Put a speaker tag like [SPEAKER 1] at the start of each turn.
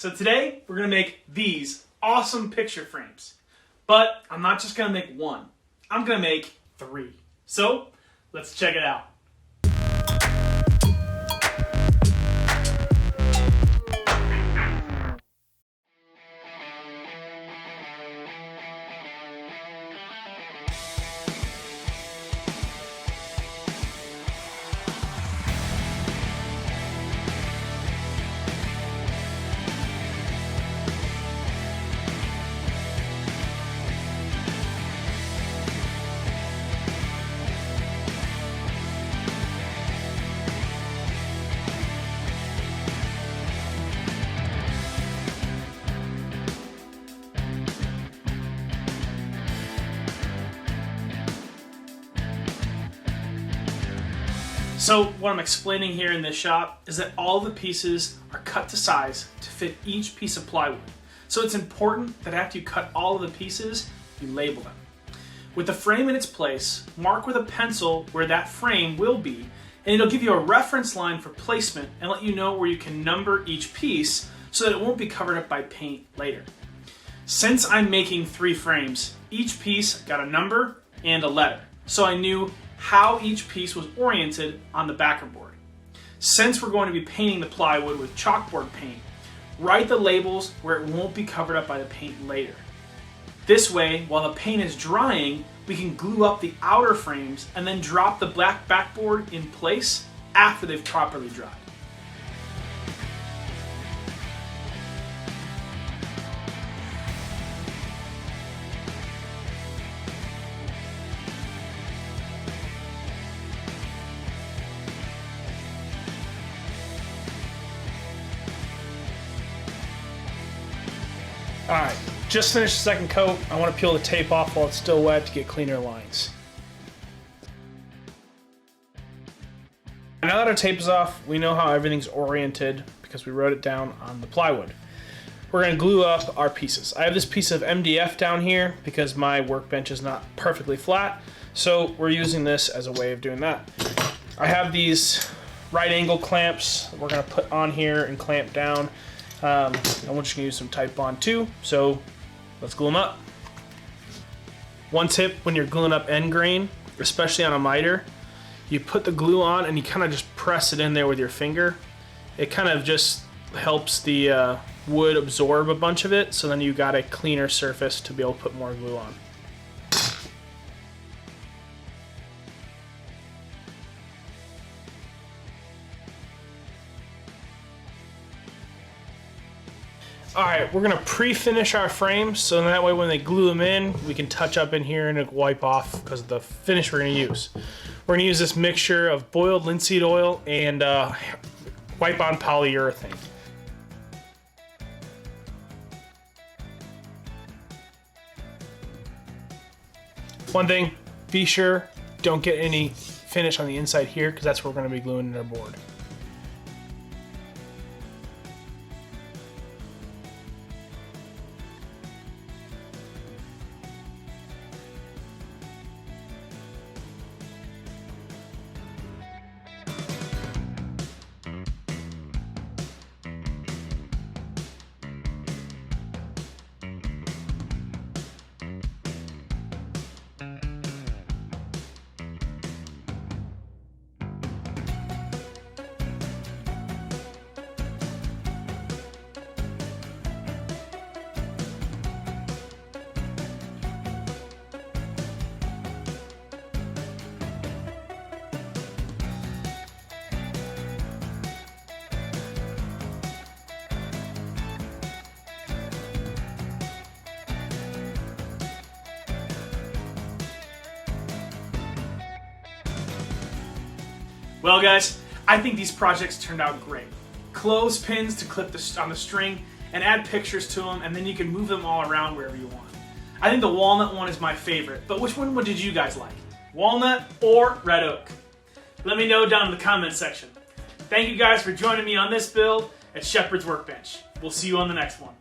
[SPEAKER 1] So today we're going to make these awesome picture frames. But I'm not just going to make one. I'm going to make 3. So let's check it out. So what I'm explaining here in this shop is that all the pieces are cut to size to fit each piece of plywood. So it's important that after you cut all of the pieces, you label them. With the frame in its place, mark with a pencil where that frame will be, and it'll give you a reference line for placement and let you know where you can number each piece so that it won't be covered up by paint later. Since I'm making 3 frames, each piece got a number and a letter, so I knew how each piece was oriented on the backer board. Since we're going to be painting the plywood with chalkboard paint, write the labels where it won't be covered up by the paint later. This way, while the paint is drying, we can glue up the outer frames and then drop the black backboard in place after they've properly dried. Alright, just finished the second coat. I want to peel the tape off while it's still wet to get cleaner lines. Now that our tape is off, we know how everything's oriented because we wrote it down on the plywood. We're going to glue up our pieces. I have this piece of MDF down here because my workbench is not perfectly flat, so we're using this as a way of doing that. I have these right angle clamps that we're going to put on here and clamp down. And we're just going to use some Type Bond too, so let's glue them up. One tip when you're gluing up end grain, especially on a miter, you put the glue on and you kind of just press it in there with your finger. It kind of just helps the wood absorb a bunch of it, so then you got a cleaner surface to be able to put more glue on. Alright, we're going to pre-finish our frames so that way when they glue them in, we can touch up in here and it'll wipe off because of the finish we're going to use. We're going to use this mixture of boiled linseed oil and wipe-on polyurethane. One thing, be sure don't get any finish on the inside here because that's where we're going to be gluing in our board. Well guys, I think these projects turned out great. Clothespins to clip on the string and add pictures to them, and then you can move them all around wherever you want. I think the walnut one is my favorite, but which one did you guys like? Walnut or red oak? Let me know down in the comments section. Thank you guys for joining me on this build at Shepherd's Workbench. We'll see you on the next one.